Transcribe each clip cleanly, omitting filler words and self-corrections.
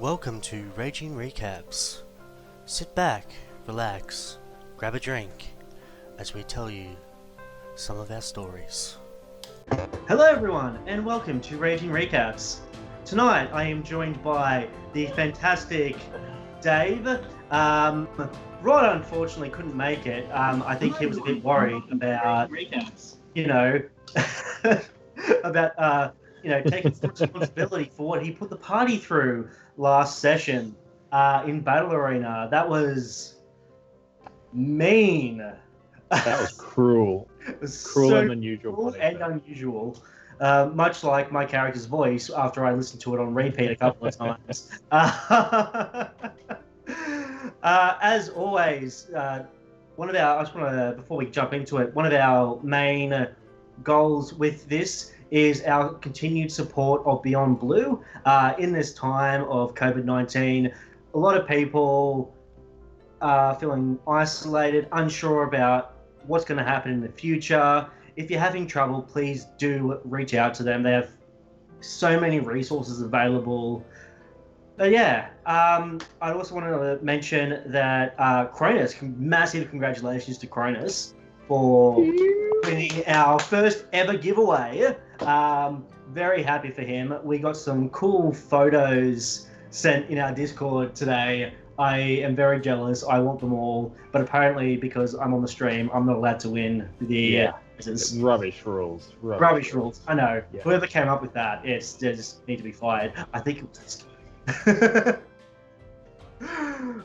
Welcome to Raging Recaps. Sit back, relax, grab a drink as we tell you some of our stories. Hello everyone and welcome to Raging Recaps. Tonight I am joined by the fantastic Dave. Rod unfortunately couldn't make it. I think he was a bit worried about recaps. About taking responsibility for what he put the party through last session in Battle Arena. That was mean. That was cruel. It was Cruel so and unusual. cruel and unusual. Much like my character's voice after I listened to it on repeat a couple of times. As always, before we jump into it, one of our main goals with this is our continued support of Beyond Blue. In this time of COVID-19, a lot of people are feeling isolated, unsure about what's going to happen in the future. If you're having trouble, please do reach out to them. They have so many resources available. But yeah, I also want to mention that Cronus, massive congratulations to Cronus for winning our first ever giveaway. Very happy for him. We got some cool photos sent in our Discord today. I am very jealous. I want them all, but apparently because I'm on the stream, I'm not allowed to win the prizes. Rubbish rules. Rubbish rules. I know. Yeah. Whoever came up with that, they just need to be fired. I think it was.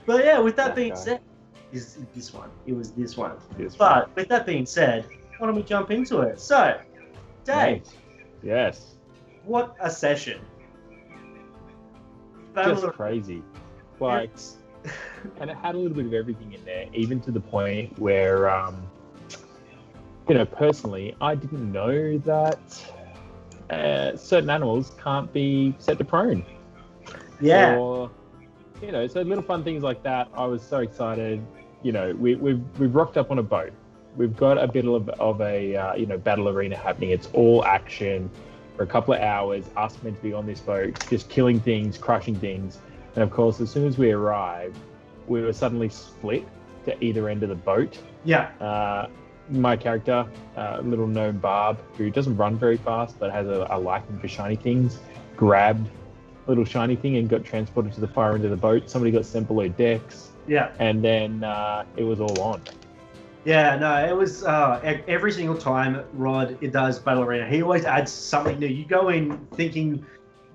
But yeah, with that being said, is this one? It was this one. But with that being said, why don't we jump into it? So, Dave. Yes. What a session! Just crazy. Like, and it had a little bit of everything in there, even to the point where, personally, I didn't know that certain animals can't be set to prone. Yeah. Or, so little fun things like that. I was so excited. We've rocked up on a boat. We've got a bit of a battle arena happening. It's all action for a couple of hours. Us meant to be on this boat, just killing things, crushing things. And of course, as soon as we arrived, we were suddenly split to either end of the boat. Yeah. My character, little gnome Barb, who doesn't run very fast but has a liking for shiny things, grabbed a little shiny thing and got transported to the far end of the boat. Somebody got sent below decks. Yeah. And then it was all on. Yeah, no, it was every single time Rod does Battle Arena, he always adds something new. You go in thinking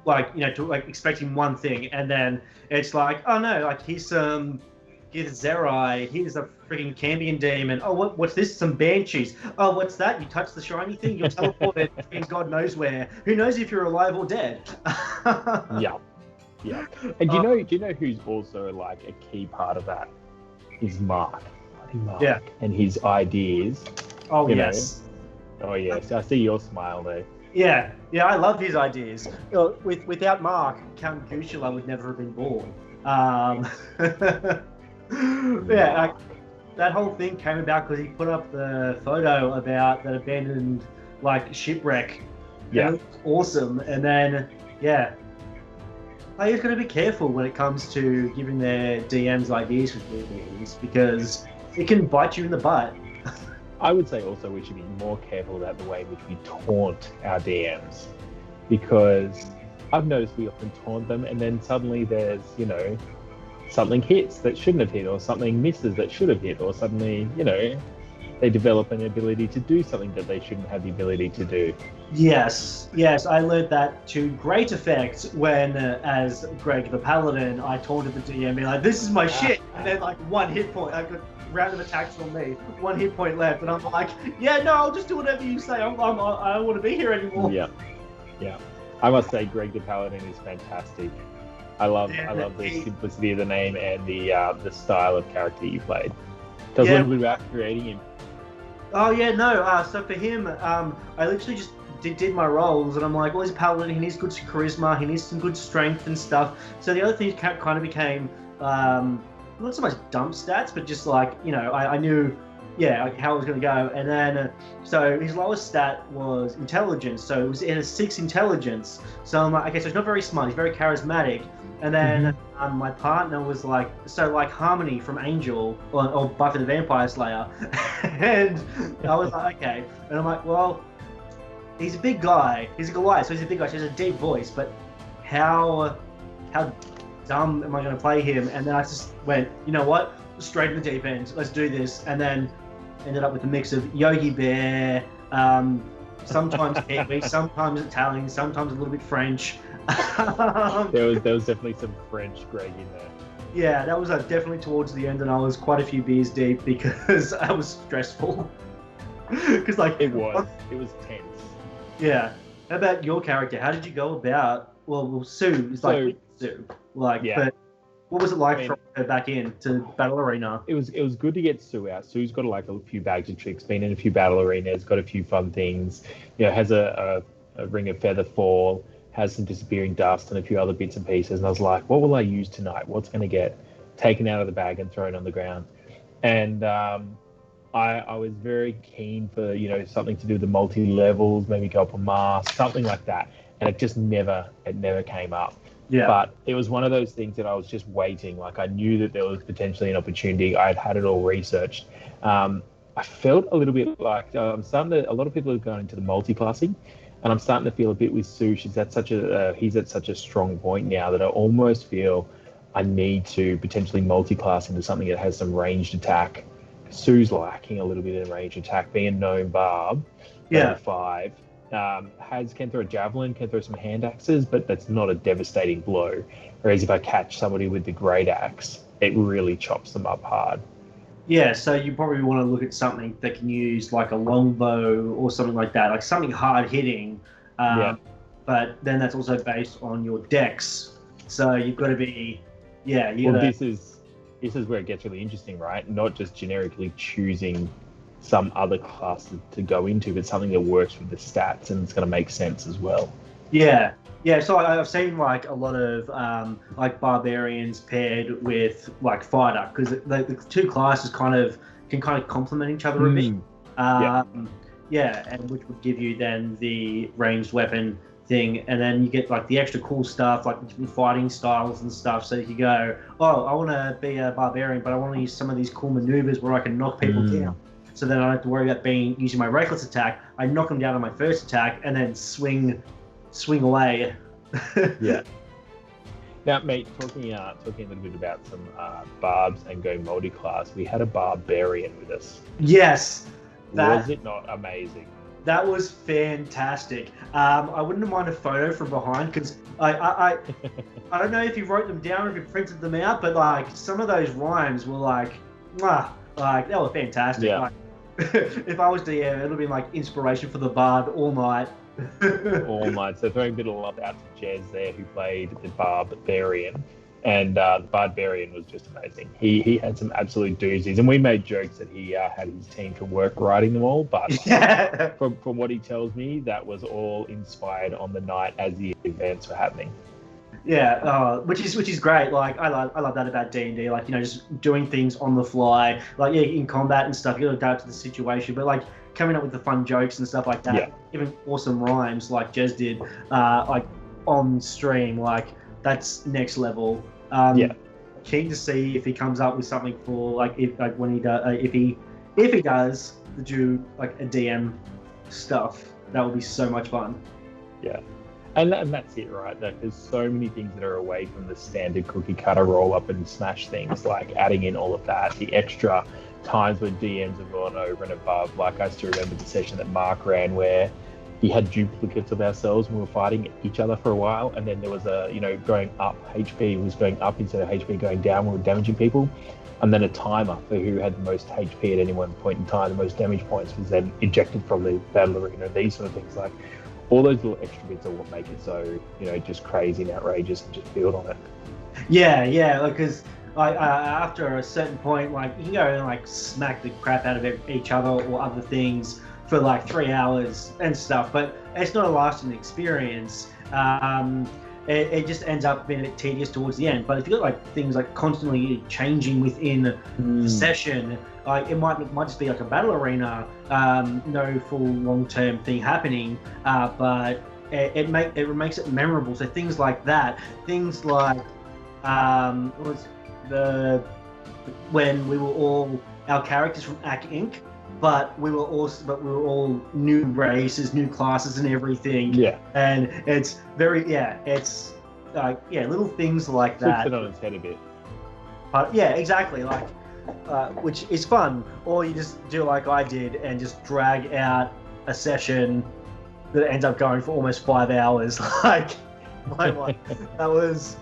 expecting one thing, and then it's like, oh no, like here's Zerai, here's a freaking Cambion Demon. Oh, what's this? Some Banshees. Oh, what's that? You touch the shiny thing, you're teleported in God knows where. Who knows if you're alive or dead? Yeah. And do you know who's also like a key part of that? Is Mark. Mark. Yeah. And his ideas. Oh yes. Oh yes. I see your smile there. Yeah, I love his ideas. Without Mark, Count Gusula would never have been born. That whole thing came about because he put up the photo about that abandoned shipwreck. Yeah, it was awesome. And then players got to be careful when it comes to giving their DMs ideas for things because it can bite you in the butt. I would say also we should be more careful about the way in which we taunt our DMs, because I've noticed we often taunt them and then suddenly there's, something hits that shouldn't have hit, or something misses that should have hit, or suddenly, they develop an ability to do something that they shouldn't have the ability to do. Yes, I learned that to great effect when, as Greg the Paladin, I taunted the DM, being like, this is my shit, and then one hit point, I got round of attacks on me, 1 hit point left, and I'm like, yeah, no, I'll just do whatever you say. I don't want to be here anymore. Yeah. I must say, Greg the Paladin is fantastic. I love the simplicity of the name and the style of character you played. Tell us a little bit about creating him. Oh yeah, no. So for him, I literally just did my roles, and I'm like, well, he's a paladin. He needs good charisma. He needs some good strength and stuff. So the other things kind of became not so much dump stats, but just I knew yeah, like how it was going to go. And then, so his lowest stat was intelligence. So it was in a 6 intelligence. So I'm like, okay, so he's not very smart. He's very charismatic. And then my partner was like, so like Harmony from Angel or Buffy the Vampire Slayer. And I was like, okay. And I'm like, well, he's a big guy. He's a Goliath, so he's a big guy. So he has a deep voice. But how dumb am I going to play him? And then I just went, you know what? Straight in the deep end. Let's do this. And then ended up with a mix of Yogi Bear, sometimes Kiwi, sometimes Italian, sometimes a little bit French. There was definitely some French Greg in there. Yeah, that was definitely towards the end, and I was quite a few beers deep because I was stressful. Because like It was tense. Yeah. How about your character? How did you go about? Well, Sue is like Sue. Like, Yeah. but what was it like I mean, throwing her back in to Battle Arena? It was good to get Sue out. Sue's got like a few bags of tricks, been in a few battle arenas, got a few fun things. You know, has a ring of feather fall, has some disappearing dust and a few other bits and pieces. And I was like, what will I use tonight? What's going to get taken out of the bag and thrown on the ground? And I was very keen for, you know, something to do with the multi-levels, maybe go up a mask, something like that. And it never came up. Yeah. But it was one of those things that I was just waiting. Like I knew that there was potentially an opportunity. I had it all researched. I felt a little bit like a lot of people have gone into the multi-classing, and I'm starting to feel a bit with Sue. He's at such a strong point now that I almost feel I need to potentially multi-class into something that has some ranged attack. Sue's lacking a little bit in ranged attack, being a gnome barb. Yeah. 5. Can throw a javelin, can throw some hand axes, but that's not a devastating blow. Whereas if I catch somebody with the great axe, it really chops them up hard. Yeah, so you probably want to look at something that can use like a longbow or something like that, like something hard hitting. Yeah. But then that's also based on your dex. So you've got to be, This is where it gets really interesting, right? Not just generically choosing some other class to go into, but something that works with the stats and it's going to make sense as well. Yeah. So I've seen like a lot of like barbarians paired with like fighter, because the two classes can complement each other a bit. And which would give you then the ranged weapon thing, and then you get like the extra cool stuff, like different fighting styles and stuff. So you go, oh, I want to be a barbarian, but I want to use some of these cool maneuvers where I can knock people down. So then I don't have to worry about using my reckless attack. I knock them down on my first attack and then swing away. Yeah. Now, mate, talking a little bit about some barbs and going multi-class, we had a barbarian with us. Yes. Was it not amazing? That was fantastic. I wouldn't mind a photo from behind, because I don't know if you wrote them down or if you printed them out, but like some of those rhymes were like they were fantastic. Yeah. Like, if I was DM, it would have been like inspiration for the bard all night. All night. So throwing a bit of love out to Jez there, who played the barbarian, and the barbarian was just amazing. He had some absolute doozies, and we made jokes that he had his team to work writing them all, but from what he tells me, that was all inspired on the night as the events were happening. Yeah, which is great. Like I love that about D&D. Like, you know, just doing things on the fly. Like in combat and stuff, you got to adapt to the situation. But like coming up with the fun jokes and stuff like that. Yeah. Even awesome rhymes like Jez did, like on stream. Like that's next level. Keen to see if he comes up with something for like when he does if he does do like a DM stuff. That would be so much fun. Yeah. And that's it, right? There's so many things that are away from the standard cookie cutter roll up and smash things, like adding in all of that, the extra times when DMs have gone over and above. Like I still remember the session that Mark ran where he had duplicates of ourselves when we were fighting each other for a while, and then there was going up, HP was going up instead of HP going down when we were damaging people, and then a timer for who had the most HP at any one point in time. The most damage points was then ejected from the battle arena. These sort of things, like all those little extra bits are what make it so, just crazy and outrageous, and just build on it. Yeah, because after a certain point, like you can go and like smack the crap out of each other or other things for like 3 hours and stuff, but it's not a lasting experience. it just ends up being a bit tedious towards the end. But if you got like things like constantly changing within the session, like it might just be like a battle arena, no full long-term thing happening, but it makes it memorable. So things like that, things like was when we were all our characters from AK Inc. But we were all new races, new classes, and everything. Yeah. And it's it's little things like Flips that. it on its head a bit. But yeah, exactly. Like, which is fun. Or you just do like I did and just drag out a session that ends up going for almost 5 hours. Like, that was,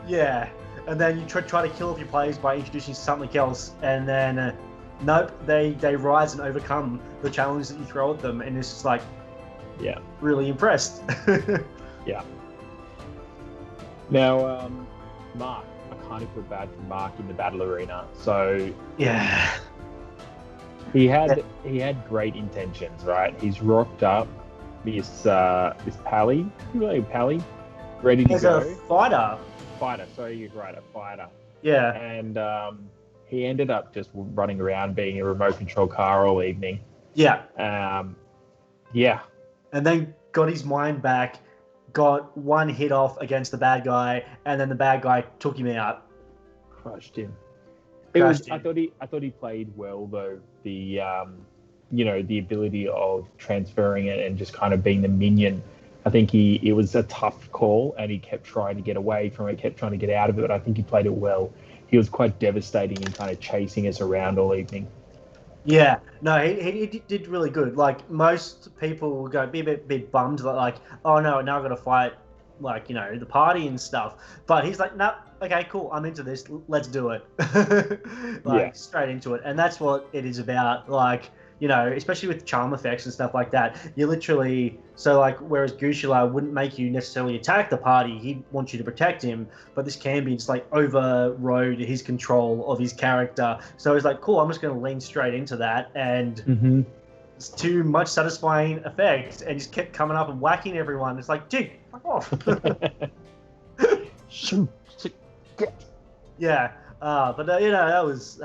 yeah. And then you try to kill off your players by introducing something else, and then. Nope, they rise and overcome the challenge that you throw at them, and it's just like, yeah, really impressed. Yeah. Now, Mark, I kind of feel bad for Mark in the battle arena. So yeah, he had great intentions, right? He's rocked up this Pally, ready to as go. a fighter. Sorry, you're right, a fighter. Yeah, And he ended up just running around being a remote control car all evening. yeah. Yeah. And then got his mind back, got one hit off against the bad guy, and then the bad guy took him out. Crushed him. Crushed him. I thought he played well though. The the ability of transferring it and just kind of being the minion. I think it was a tough call, and he kept trying to get away from it, kept trying to get out of it. But I think he played it well. He was quite devastating and kind of chasing us around all evening. Yeah, no, he did really good. Like, most people will be a bit bummed that, like, oh no, now I've got to fight, like, the party and stuff. But he's like, no, okay, cool, I'm into this, let's do it. Straight into it. And that's what it is about, like, especially with charm effects and stuff like that. You literally, so like, whereas Gusula wouldn't make you necessarily attack the party, he'd want you to protect him, but this Cambion just like overrode his control of his character. So it's like, cool, I'm just going to lean straight into that, and it's too much satisfying effect, and just kept coming up and whacking everyone. It's like, dude, fuck off. Yeah, but that was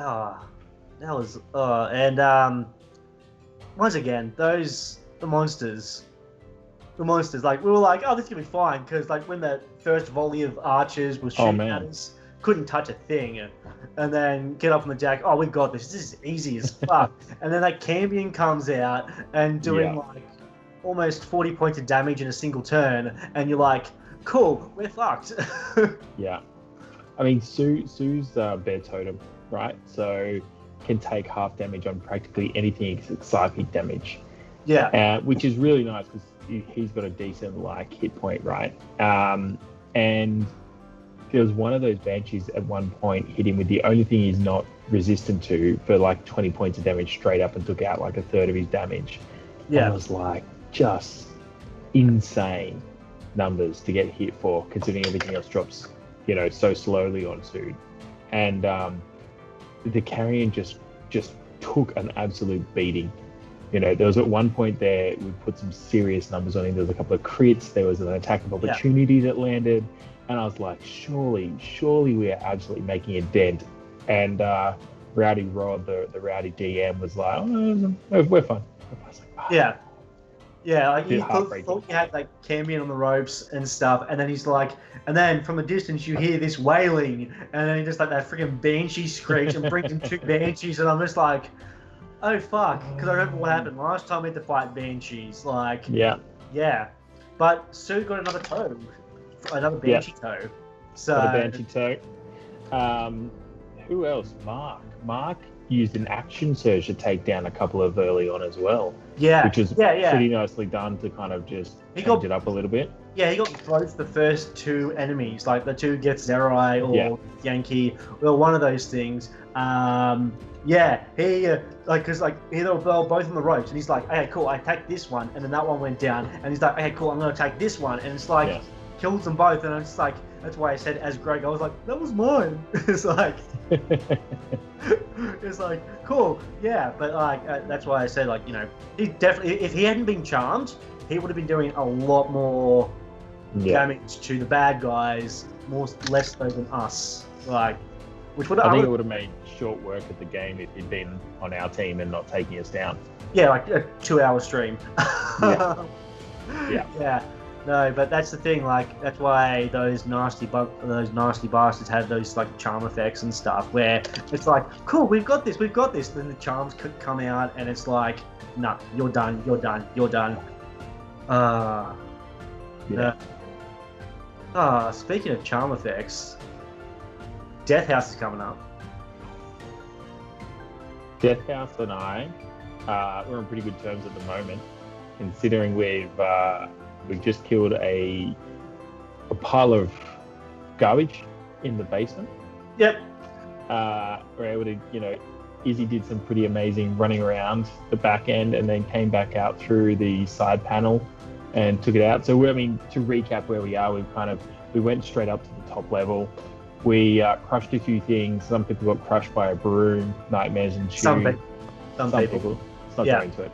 and once again, the monsters, like, we were like, oh, this can be fine, because like when the first volley of archers was shooting at us, couldn't touch a thing, and then get up on the jack, oh, we got this is easy as fuck. And then that Cambion comes out and doing like almost 40 points of damage in a single turn, and you're like, cool, we're fucked. Yeah. I mean, Sue's bear totem, right? So can take half damage on practically anything except psychic damage. Yeah. Which is really nice because he's got a decent hit point, right? And there was one of those banshees at one point hit him with the only thing he's not resistant to for 20 points of damage straight up, and took out a third of his damage. Yeah. And it was just insane numbers to get hit for, considering everything else drops, so slowly on Sue. And the Carrion just took an absolute beating. There was at one point there, we put some serious numbers on him. There was a couple of crits. There was an attack of opportunity that landed. And I was like, surely we are absolutely making a dent. And Rowdy Rod, the Rowdy DM, was like, oh, we're fine. I was like, oh. Yeah. Yeah, like you thought you had Cambion on the ropes and stuff, and then he's like, and then from a distance you hear this wailing, and then he just that freaking banshee screech and brings him 2 banshees, and I'm just like, oh fuck, because I remember what happened last time we had to fight banshees, yeah, but Sue got another toe, another banshee toe, so got a banshee toe. Who else? Mark used an action surge to take down a couple of early on as well. Yeah, which was pretty nicely done to kind of just change it up a little bit. Yeah, he got both the first 2 enemies, like the 2 Get Zerai or Yankee, well, one of those things. Yeah, he because they were both on the ropes, and he's like, okay, cool, I attacked this one, and then that one went down, and he's like, okay, cool, I'm gonna attack this one, and it's kills them both, and it's like, that's why I said as Greg, I was like, that was mine. It's like, it's like, cool, yeah, but that's why I said, he definitely, if he hadn't been charmed, he would have been doing a lot more damage to the bad guys, less so than us. Like, which would I think it would have made short work of the game if he'd been on our team and not taking us down. Yeah, like a 2-hour stream. Yeah. Yeah. No, but that's the thing. Like, that's why those nasty bastards have those like charm effects and stuff. Where it's like, cool, we've got this. Then the charms could come out, and it's like, nah, you're done. Yeah. Speaking of charm effects, Death House is coming up. Death House and I, we're on pretty good terms at the moment, considering we've just killed a pile of garbage in the basement. Yep. We're able to, Izzy did some pretty amazing running around the back end and then came back out through the side panel and took it out. So, to recap where we are, we went straight up to the top level. We crushed a few things. Some people got crushed by a broom, nightmares and Some people. Let's not go into it.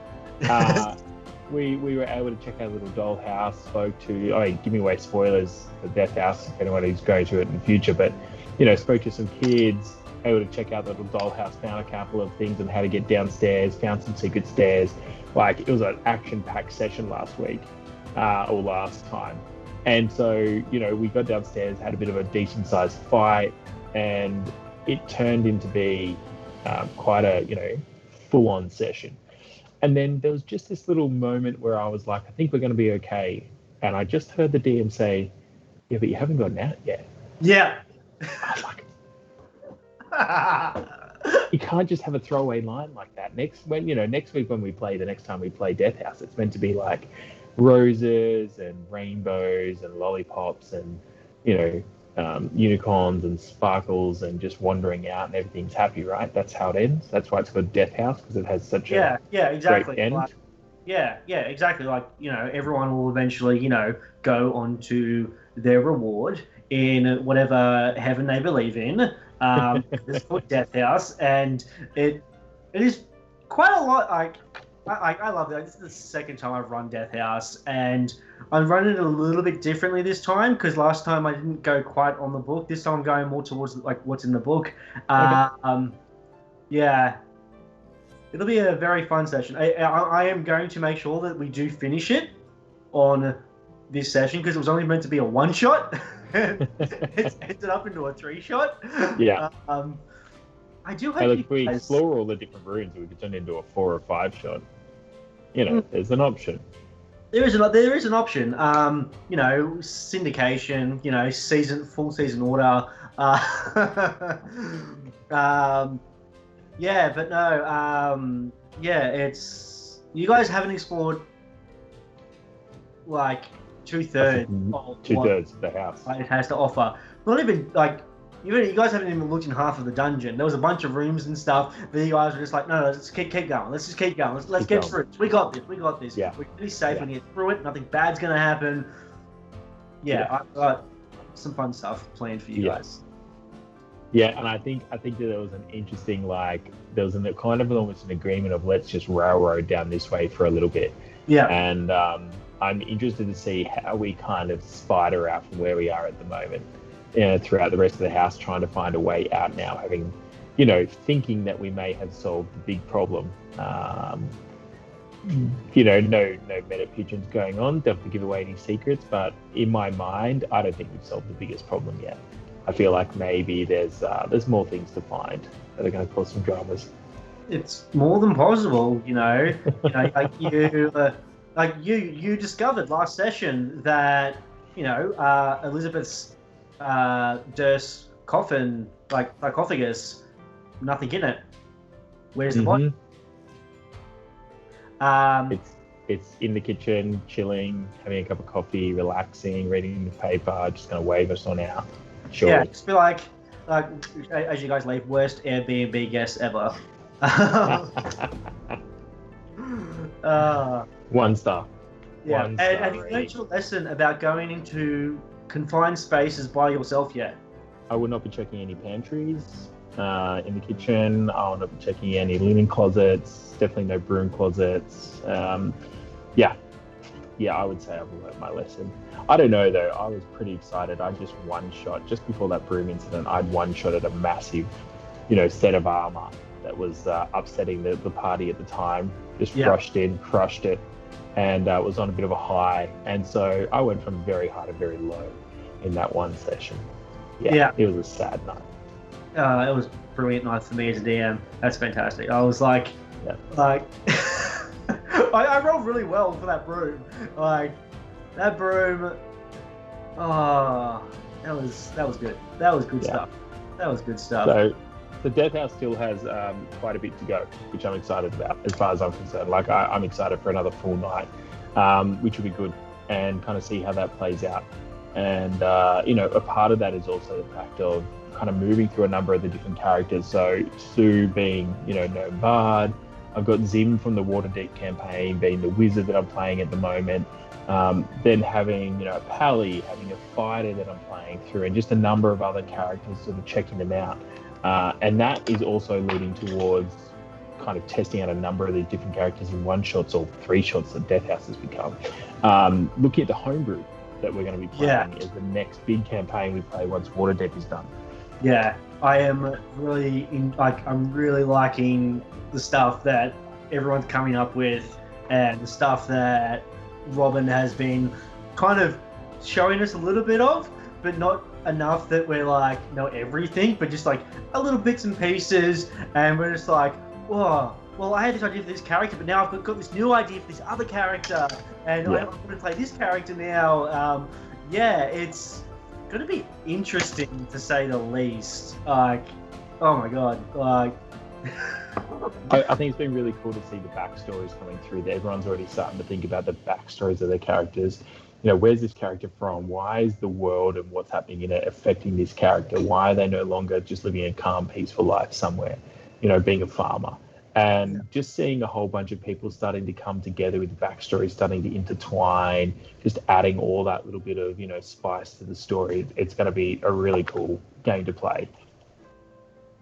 We were able to check out a little dollhouse, spoke to, give me away spoilers for Death House if anyone who's going to it in the future, but, spoke to some kids, able to check out the little dollhouse, found a couple of things on how to get downstairs, found some secret stairs. Like, it was an action-packed session last week, or last time. And so, we got downstairs, had a bit of a decent-sized fight, and it turned into be quite a, full-on session. And then there was just this little moment where I was like, I think we're going to be okay. And I just heard the DM say, yeah, but you haven't gotten out yet. Yeah. I was like, you can't just have a throwaway line like that. Next week when we play, the next time we play Death House, it's meant to be like roses and rainbows and lollipops and, unicorns and sparkles and just wandering out and everything's happy, right? That's how it ends. That's why it's called Death House, because it has such a exactly. great end. Like, exactly. Like, everyone will eventually, go on to their reward in whatever heaven they believe in. It's called Death House, and it is quite a lot. I love it. This is the second time I've run Death House, and I'm running it a little bit differently this time because last time I didn't go quite on the book. This time I'm going more towards like what's in the book. Yeah, it'll be a very fun session. I am going to make sure that we do finish it on this session because it was only meant to be a one shot. It's ended up into a 3-shot. Yeah. I do hope if we explore all the different rooms, we could turn into a 4 or 5 shot. There's an option. There is an option. Syndication. Full season order. Yeah, but no. It's you guys haven't explored like 2/3 of the house. It has to offer. Not even like. You guys haven't even looked in half of the dungeon. There was a bunch of rooms and stuff, but you guys were just like, no, let's keep going. Let's just keep going. Let's get through it. We got this. Yeah. We're really safe when we get through it. Nothing bad's going to happen. Yeah, I've got some fun stuff planned for you guys. Yeah, and I think that there was an interesting, there was almost an agreement of let's just railroad down this way for a little bit. Yeah. And I'm interested to see how we kind of spider out from where we are at the moment. Throughout the rest of the house, trying to find a way out now, having, thinking that we may have solved the big problem. No meta pigeons going on. Don't have to give away any secrets, but in my mind, I don't think we've solved the biggest problem yet. I feel like maybe there's more things to find that are going to cause some dramas. It's more than possible, you discovered last session that Elizabeth's Durst coffin, like sarcophagus, nothing in it. Where's the body? It's in the kitchen, chilling, having a cup of coffee, relaxing, reading the paper, just gonna wave us on out. Sure. Yeah, just be like as you guys leave, worst Airbnb guest ever. One star. Yeah, One star and have you learned your lesson about going into confined spaces by yourself yet? I will not be checking any pantries in the kitchen. I will not be checking any linen closets. Definitely no broom closets. Yeah. yeah, I would say I've learned my lesson. I don't know though. I was pretty excited. I just one shot just before that broom incident. I'd one shot at a massive, set of armor that was upsetting the party at the time. Just rushed in, crushed it, and was on a bit of a high. And so I went from very high to very low in that one session. Yeah. It was a sad night. It was a brilliant night for me as a DM. That's fantastic. I was like, I rolled really well for that broom. Like that broom. Oh, that was good. That was good stuff. That was good stuff. So the Death House still has quite a bit to go, which I'm excited about as far as I'm concerned. Like I'm excited for another full night, which will be good, and kind of see how that plays out. And a part of that is also the fact of kind of moving through a number of the different characters. So Sue being, Gnome Bard. I've got Zim from the Waterdeep campaign being the wizard that I'm playing at the moment. Then having, Pally, having a fighter that I'm playing through, and just a number of other characters, sort of checking them out. And that is also leading towards kind of testing out a number of these different characters in one shots or three shots that Death House has become. Looking at the homebrew that we're going to be playing is the next big campaign we play once Waterdeep is done. Yeah, I am really I'm really liking the stuff that everyone's coming up with, and the stuff that Robin has been kind of showing us a little bit of, but not enough that we're like know everything, but just like a little bits and pieces, and we're just like, oh, well, I had this idea for this character, but now I've got this new idea for this other character, and I want to play this character now. It's going to be interesting to say the least. Like, oh my god, like. I think it's been really cool to see the backstories coming through. That everyone's already starting to think about the backstories of their characters. Where's this character from? Why is the world and what's happening in it affecting this character? Why are they no longer just living a calm, peaceful life somewhere, being a farmer? And just seeing a whole bunch of people starting to come together with backstories, starting to intertwine, just adding all that little bit of, spice to the story. It's going to be a really cool game to play.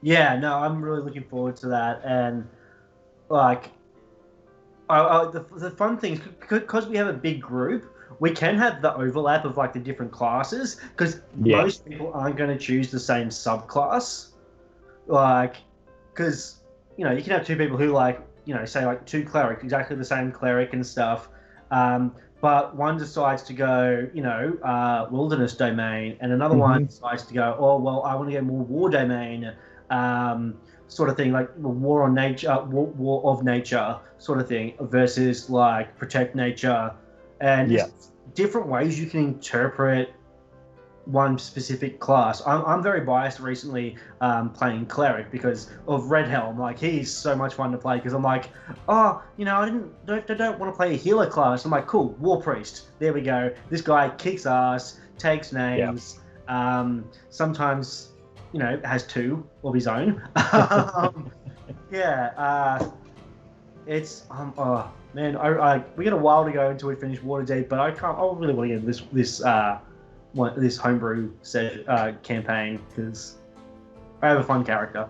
Yeah, no, I'm really looking forward to that. And, like, the fun thing is, because we have a big group, we can have the overlap of, like, the different classes, because most people aren't going to choose the same subclass. Like, because, you can have two people who, like, say, like, two clerics, exactly the same cleric and stuff, but one decides to go, wilderness domain, and another one decides to go, oh, well, I want to go more war domain, sort of thing, like war on nature, war of nature sort of thing, versus like protect nature, and just different ways you can interpret one specific class. I'm very biased recently playing cleric because of Red Helm. Like, he's so much fun to play because I'm like, oh, I don't want to play a healer class. I'm like, cool, war priest. There we go. This guy kicks ass, takes names. Sometimes, has two of his own. It's oh man, we got a while to go until we finish Waterdeep, but I really want to get this homebrew campaign because I have a fun character.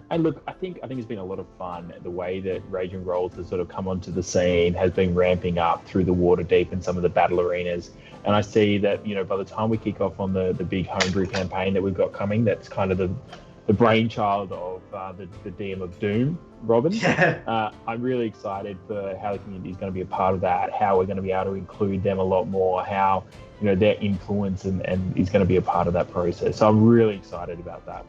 And look, I think it's been a lot of fun. The way that Raging Rolls has sort of come onto the scene has been ramping up through the Waterdeep and some of the battle arenas. And I see that, by the time we kick off on the big homebrew campaign that we've got coming, that's kind of the brainchild of the DM of Doom, Robin. I'm really excited for how the community is going to be a part of that, how we're going to be able to include them a lot more, how their influence and is going to be a part of that process. So I'm really excited about that.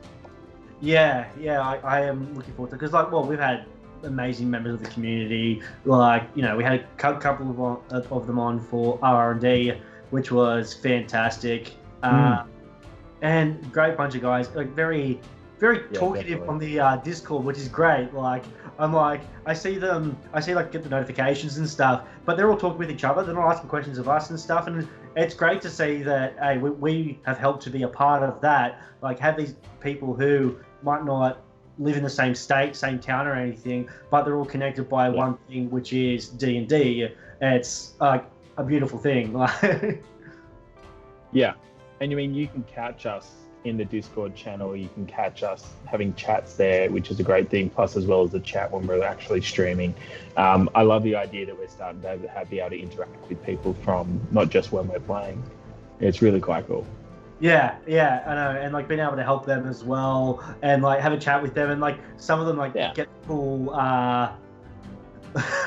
I am looking forward to it because, we've had amazing members of the community. Like, we had a couple of them on for R&D, which was fantastic. And great bunch of guys, like very, very talkative definitely. On the Discord, which is great. Like, I see get the notifications and stuff, but they're all talking with each other. They're not asking questions of us and stuff. And it's great to see that, hey, we have helped to be a part of that. Like, have these people who might not live in the same state, same town or anything, but they're all connected by one thing, which is D&D. It's a beautiful thing. Yeah. And you can catch us in the Discord channel. You can catch us having chats there, which is a great thing, plus as well as the chat when we're actually streaming. I love the idea that we're starting to be able to interact with people from not just when we're playing. It's really quite cool. Yeah, I know, and like being able to help them as well, and like have a chat with them, and like some of them like get full,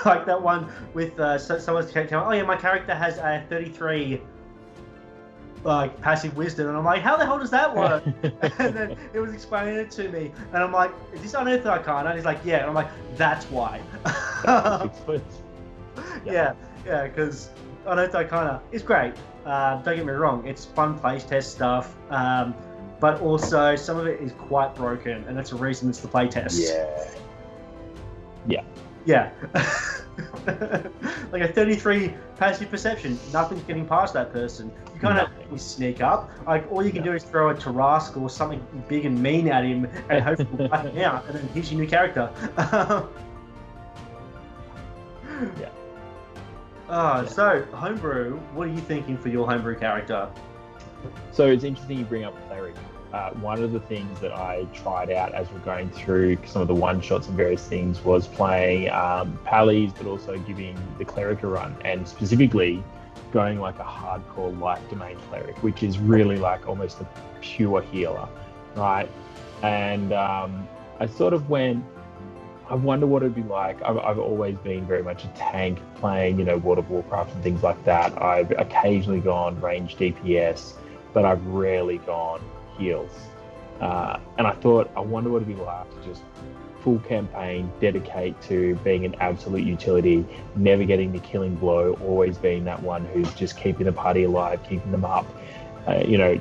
like that one with someone's character. Oh yeah, my character has a 33 like passive wisdom, and I'm like, how the hell does that work? And then it was explaining it to me, and I'm like, is this Unearthed Arcana? And he's like, yeah, and I'm like, that's why. Yeah, because Unearthed Arcana is great. Don't get me wrong, it's fun playtest stuff, but also some of it is quite broken, and that's the reason it's the playtest. Yeah. Like a 33 passive perception, nothing's getting past that person. You can't have sneak up. Like all you can do is throw a Tarrasque or something big and mean at him, and hopefully wipe him out, and then here's your new character. So homebrew, what are you thinking for your homebrew character? So it's interesting you bring up Cleric. One of the things that I tried out as we're going through some of the one-shots and various things was playing Pallies, but also giving the Cleric a run, and specifically going like a hardcore Life Domain Cleric, which is really like almost a pure healer, right? And I sort of went, I wonder what it'd be like. I've always been very much a tank playing, World of Warcraft and things like that. I've occasionally gone range DPS, but I've rarely gone heals. And I thought, I wonder what it'd be like to just full campaign, dedicate to being an absolute utility, never getting the killing blow, always being that one who's just keeping the party alive, keeping them up.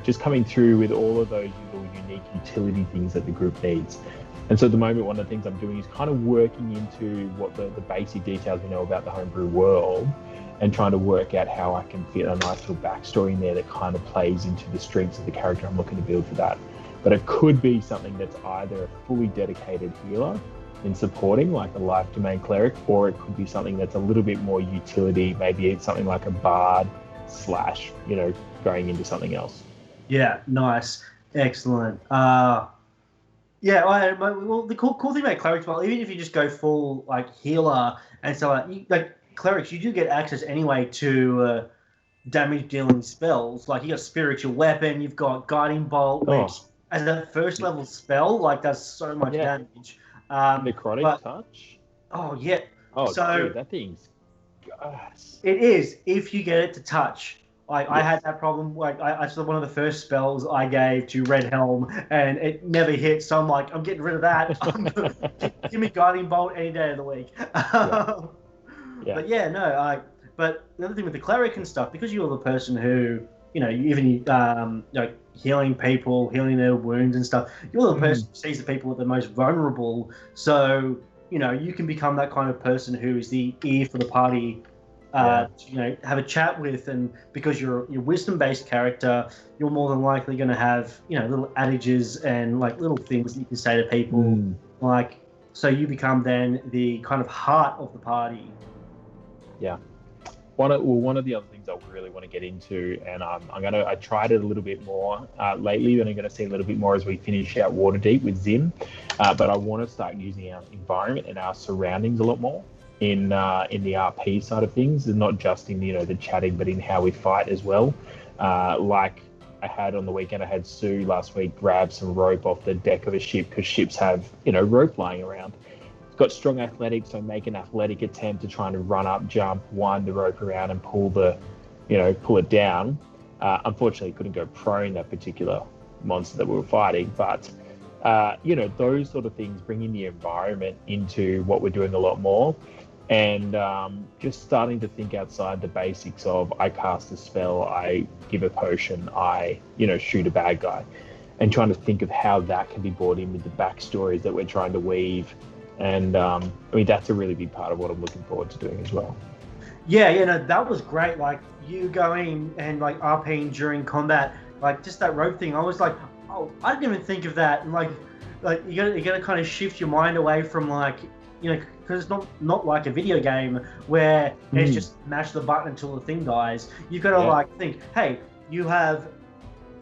Just coming through with all of those little unique utility things that the group needs. And so at the moment, one of the things I'm doing is kind of working into what the basic details we know about the homebrew world, and trying to work out how I can fit a nice little backstory in there that kind of plays into the strengths of the character I'm looking to build for that. But it could be something that's either a fully dedicated healer in supporting, like a Life Domain Cleric, or it could be something that's a little bit more utility, maybe it's something like a Bard / going into something else. Yeah, nice. Excellent. Well, the cool thing about clerics, well, even if you just go full like healer and so like clerics, you do get access anyway to damage dealing spells. Like you got spiritual weapon, you've got guiding bolt, which as a first level spell like does so much damage. Necrotic touch. Oh yeah. Oh, so dude, that thing's. Gosh. It is if you get it to touch. I had that problem. Like I saw one of the first spells I gave to Red Helm, and it never hit. So I'm like, I'm getting rid of that. Give me Guiding Bolt any day of the week. But but the other thing with the cleric and stuff, because you're the person who, even healing people, healing their wounds and stuff, you're the person who sees the people that are the most vulnerable. So you can become that kind of person who is the ear for the party. To, have a chat with, and because you're a wisdom-based character, you're more than likely going to have little adages and like little things that you can say to people, like, so you become then the kind of heart of the party. Yeah. One of the other things I really want to get into, and I tried it a little bit more lately, and I'm going to see a little bit more as we finish out Waterdeep with Zim, but I want to start using our environment and our surroundings a lot more in the RP side of things, and not just in the chatting, but in how we fight as well. Like I had on the weekend, I had Sue last week grab some rope off the deck of a ship, because ships have rope lying around. Got strong athletics, so make an athletic attempt to try and run up, jump, wind the rope around, and pull it down. Unfortunately, couldn't go prone, that particular monster that we were fighting, but those sort of things, bringing the environment into what we're doing a lot more. And just starting to think outside the basics of, I cast a spell, I give a potion, I shoot a bad guy, and trying to think of how that can be brought in with the backstories that we're trying to weave. And that's a really big part of what I'm looking forward to doing as well. That was great. Like you going and like RPing during combat, like just that rope thing, I was like, oh, I didn't even think of that. And like you gotta kind of shift your mind away from like, because it's not like a video game where it's just mash the button until the thing dies. You've got to like think, hey, you have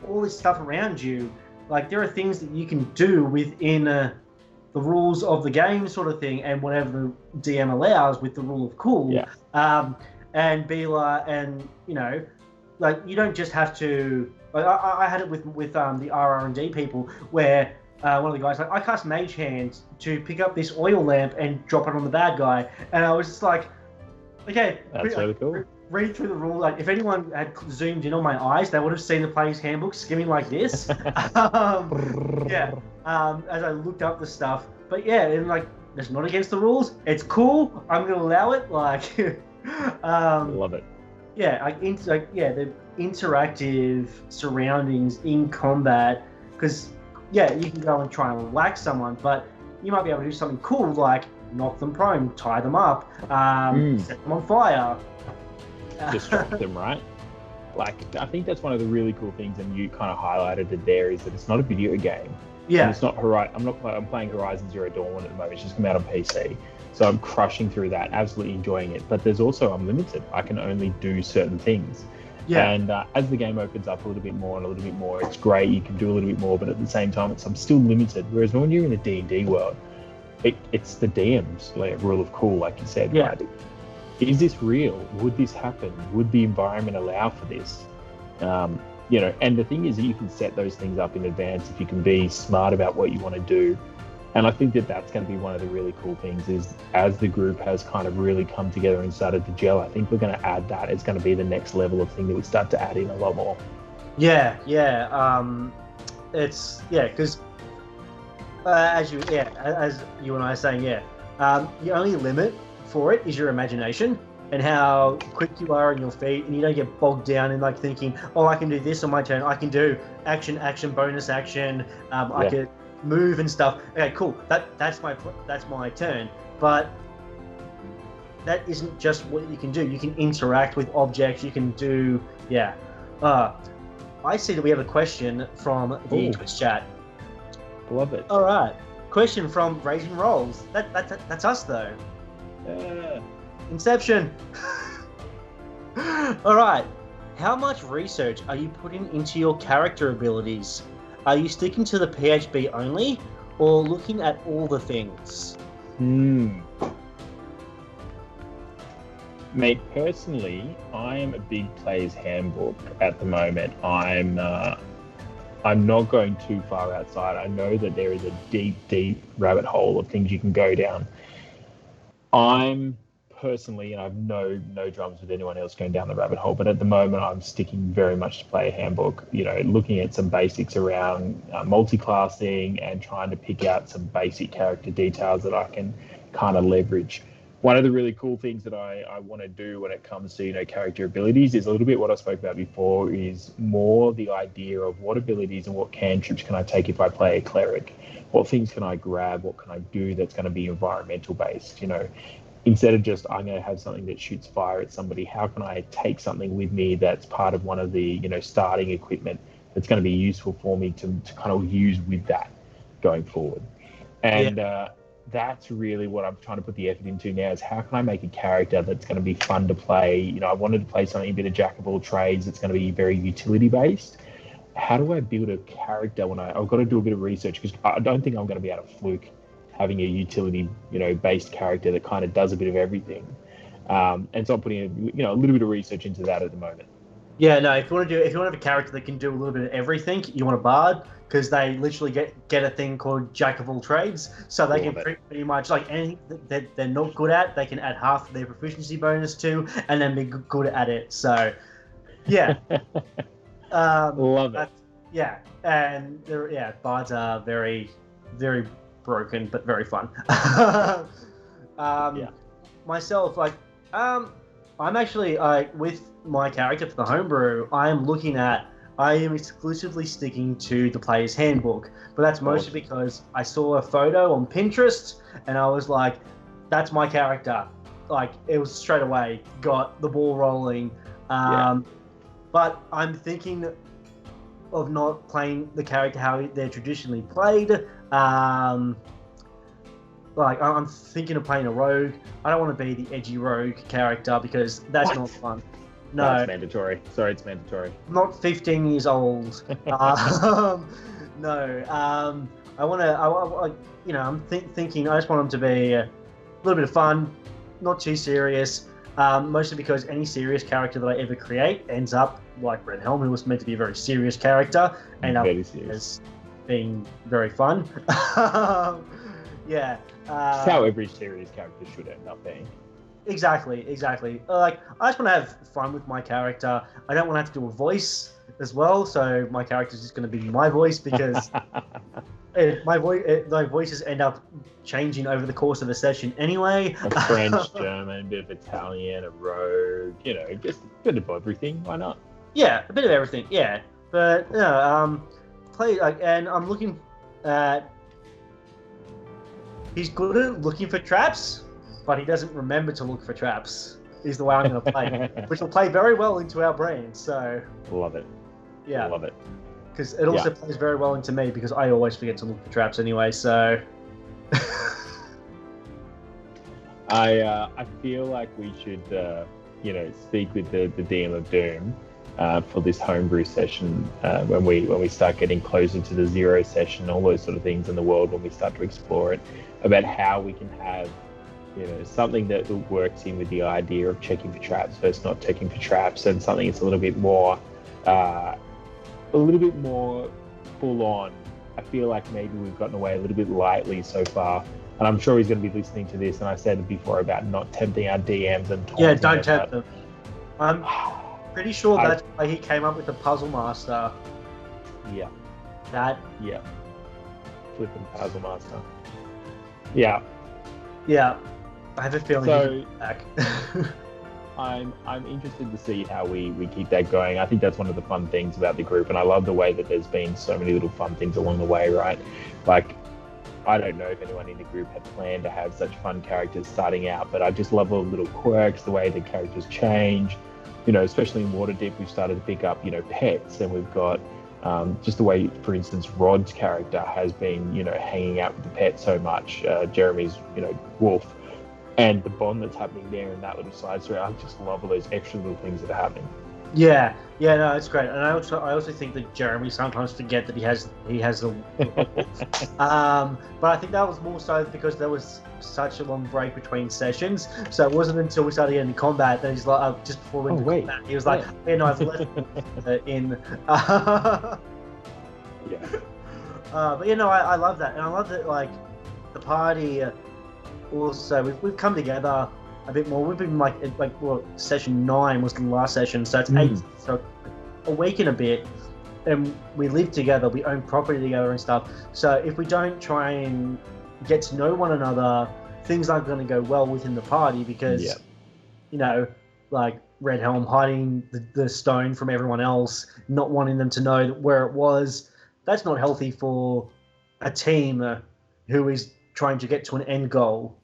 all this stuff around you. like there are things that you can do within the rules of the game, sort of thing, and whatever the DM allows with the rule of cool. Yeah. And be like, and you know, like you don't just have to. Like I had it with the RR&D people where one of the guys like I cast Mage Hand to pick up this oil lamp and drop it on the bad guy, and I was just like, okay, That's really cool. Read through the rule. Like if anyone had zoomed in on my eyes, they would have seen the player's handbook skimming like this. Yeah. As I looked up the stuff, but yeah, and like it's not against the rules. It's cool. I'm gonna allow it. Like, Love it. yeah, the interactive surroundings in combat, because yeah, you can go and try and whack someone, but you might be able to do something cool like knock them prone, tie them up, set them on fire, Distract them, right? Like, I think that's one of the really cool things, and you kind of highlighted it there, is that it's not a video game. Yeah, And it's not I'm playing Horizon Zero Dawn at the moment. It's just come out on PC, so I'm crushing through that, absolutely enjoying it. But there's also I'm limited. I can only do certain things. yeah, And as the game opens up a little bit more and a little bit more, it's great. You can do a little bit more, but at the same time, I'm still limited. Whereas when you're in a D&D world, it's the DM's like rule of cool, like you said. Yeah. Right? Is this real? Would this happen? Would the environment allow for this? You know, and the thing is that you can set those things up in advance if you can be smart about what you want to do. And I think that that's going to be one of the really cool things, is as the group has kind of really come together and started to gel, I think we're going to add that. It's going to be the next level of thing that we start to add in a lot more. yeah. It's because as you and I are saying, the only limit for it is your imagination and how quick you are on your feet, and you don't get bogged down in like thinking, oh, I can do this on my turn. I can do action, bonus action. I could move and stuff. Okay, cool. That's my turn. But that isn't just what you can do. You can interact with objects. You can do I see that we have a question from the Twitch chat. Love it. All right, question from Raging Rolls. That's us though. Inception. All right. How much research are you putting into your character abilities? Are you sticking to the PHB only, or looking at all the things? Mate, personally, I am a big player's handbook at the moment. I'm not going too far outside. I know that there is a deep rabbit hole of things you can go down. I'm personally, and I've no drums with anyone else going down the rabbit hole, but at the moment I'm sticking very much to player handbook, you know, looking at some basics around multi-classing and trying to pick out some basic character details that I can kind of leverage. One of the really cool things that I want to do when it comes to, you know, character abilities is a little bit what I spoke about before, is more the idea of what abilities and what cantrips can I take if I play a cleric? What things can I grab? What can I do that's going to be environmental based? You know, instead of just I'm going to have something that shoots fire at somebody, how can I take something with me that's part of one of the, you know, starting equipment that's going to be useful for me to kind of use with that going forward? And that's really what I'm trying to put the effort into now, is how can I make a character that's going to be fun to play? You know, I wanted to play something a bit of jack of all trades that's going to be very utility based. How do I build a character when I've got to do a bit of research, because I don't think I'm going to be able to fluke having a utility, you know, based character that kind of does a bit of everything. And so I'm putting, you know, a little bit of research into that at the moment. Yeah, no. If you want to have a character that can do a little bit of everything, you want a bard, because they literally get a thing called Jack of all trades, so they can pretty much like anything that they're not good at, they can add half their proficiency bonus to, and then be good at it. So, yeah, love it. Yeah, and bards are very, very broken but very fun. Myself, like, I'm actually with my character for the homebrew, I am exclusively sticking to the player's handbook, but that's mostly because I saw a photo on Pinterest and I was like, that's my character. Like, it was straight away got the ball rolling. But I'm thinking of not playing the character how they're traditionally played. Like, I'm thinking of playing a rogue. I don't want to be the edgy rogue character because that's not fun. No, it's mandatory. Sorry, it's mandatory. I'm not 15 years old. No. I want to. I'm thinking. I just want them to be a little bit of fun, not too serious. Mostly because any serious character that I ever create ends up like Red Helm, who was meant to be a very serious character, and Very serious. as being very fun. Yeah. Just how every serious character should end up being. Exactly. Like, I just want to have fun with my character. I don't want to have to do a voice as well, so my character's just going to be my voice because my voices end up changing over the course of the session anyway. A French, German, a bit of Italian, a rogue, just a bit of everything. Why not? Yeah, a bit of everything. Yeah, but play and I'm looking at. He's good at looking for traps, but he doesn't remember to look for traps. Is the way I'm going to play, which will play very well into our brains. So Love it. yeah, Love it. because it also plays very well into me because I always forget to look for traps anyway. So I feel like we should speak with the DM of Doom for this homebrew session when we start getting closer to the zero session, all those sort of things in the world, when we start to explore it, about how we can have something that works in with the idea of checking for traps versus not checking for traps, and something that's a little bit more full on. I feel like maybe we've gotten away a little bit lightly so far, and I'm sure he's going to be listening to this. And I said it before about not tempting our DMs and yeah, don't tempt them. I'm pretty sure that's why he came up with the Puzzle Master. Yeah. That. Yeah. Flipping Puzzle Master. Yeah. Yeah. I have a feeling So- he'll be back. I'm interested to see how we keep that going. I think that's one of the fun things about the group, and I love the way that there's been so many little fun things along the way, right? Like, I don't know if anyone in the group had planned to have such fun characters starting out, but I just love all the little quirks, the way the characters change. Especially in Waterdeep, we've started to pick up, pets, and we've got just the way, for instance, Rod's character has been, hanging out with the pet so much. Jeremy's, wolf. And the bond that's happening there in that little side story, I just love all those extra little things that are happening. Yeah, no, it's great, and I also think that Jeremy sometimes forget that he has a. But I think that was more so because there was such a long break between sessions, so it wasn't until we started getting combat that he's like, just before we went to combat, he was like, "Yeah, no, I've left in." Yeah. But I love that, and I love that like the party. Also, we've come together a bit more. We've been session 9 was the last session, so it's 8. So a week and a bit, and we live together. We own property together and stuff. So if we don't try and get to know one another, things aren't going to go well within the party because, like Red Helm hiding the stone from everyone else, not wanting them to know where it was. That's not healthy for a team who is trying to get to an end goal,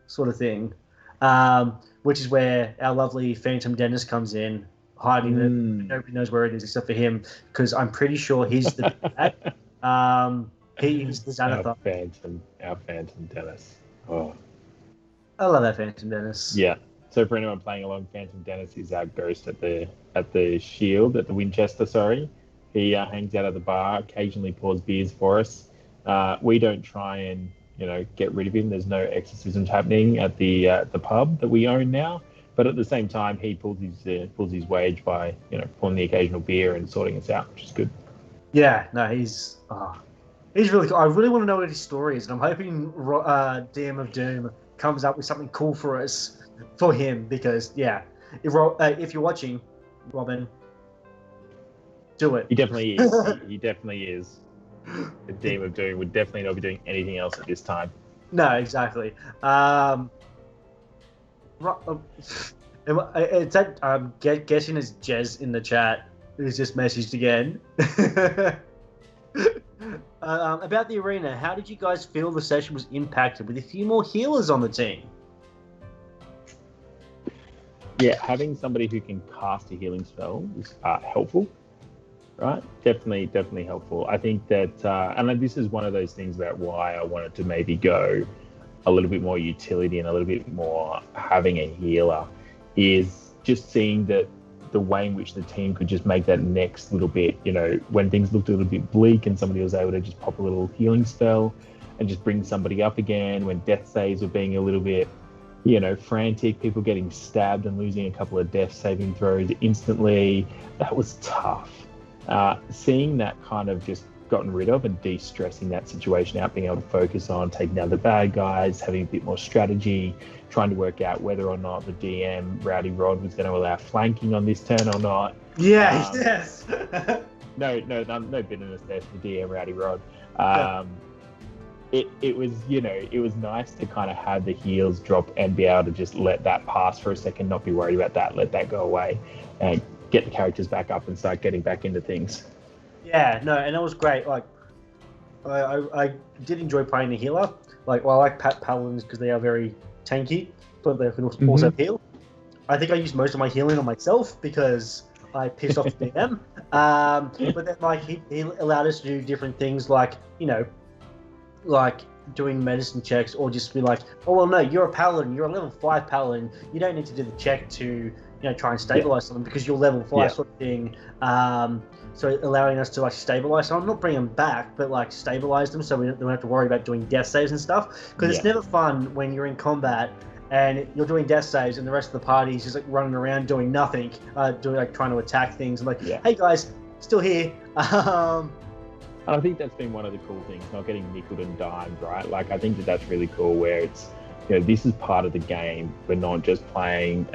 sort of thing. Which is where our lovely Phantom Dennis comes in, hiding it. Nobody knows where it is except for him, because I'm pretty sure he's the dad. He's the Xanathar. Our Phantom Dennis. Oh. I love that Phantom Dennis. Yeah. So for anyone playing along, Phantom Dennis is our ghost at the Shield, at the Winchester, sorry. He hangs out at the bar, occasionally pours beers for us. We don't try and get rid of him. There's no exorcisms happening at the pub that we own now. But at the same time, he pulls his wage by pouring the occasional beer and sorting us out, which is good. Yeah, no, he's really cool. I really want to know what his story is, and I'm hoping DM of Doom comes up with something cool for us for him, because if you're watching, Robin, do it. He definitely is. he definitely is. The DM of Doom would definitely not be doing anything else at this time. No, exactly. It's that I'm guessing it's Jez in the chat who's just messaged again. About the arena, how did you guys feel the session was impacted with a few more healers on the team? Yeah, having somebody who can cast a healing spell is helpful. Right, definitely helpful. I think that, and this is one of those things about why I wanted to maybe go a little bit more utility and a little bit more having a healer, is just seeing that the way in which the team could just make that next little bit, when things looked a little bit bleak and somebody was able to just pop a little healing spell and just bring somebody up again, when death saves were being a little bit, frantic, people getting stabbed and losing a couple of death saving throws instantly. That was tough. Seeing that kind of just gotten rid of and de-stressing that situation out, being able to focus on taking down the bad guys, having a bit more strategy, trying to work out whether or not the DM, Rowdy Rod, was going to allow flanking on this turn or not. Yeah, yes. No bitterness there for the DM, Rowdy Rod. It was nice to kind of have the heals drop and be able to just let that pass for a second, not be worried about that, let that go away, and get the characters back up and start getting back into things. Yeah, no, and that was great. Like, I did enjoy playing the healer. Like, well, I like paladins because they are very tanky, but they can also heal. I think I used most of my healing on myself because I pissed off the DM. But then, like, he allowed us to do different things, like, like doing medicine checks, or just be like, oh, well, no, you're a paladin, you're a level 5 paladin, you don't need to do the check to, try and stabilize someone because you're level 5 sort of thing. So allowing us to like stabilize someone, not bring them back, but like stabilize them so we don't have to worry about doing death saves and stuff. Because it's never fun when you're in combat and you're doing death saves and the rest of the party is just like running around doing nothing, doing like trying to attack things and like, hey guys, still here. And I think that's been one of the cool things, not getting nickeled and dimed, right? Like, I think that's really cool where it's, this is part of the game. We're not just playing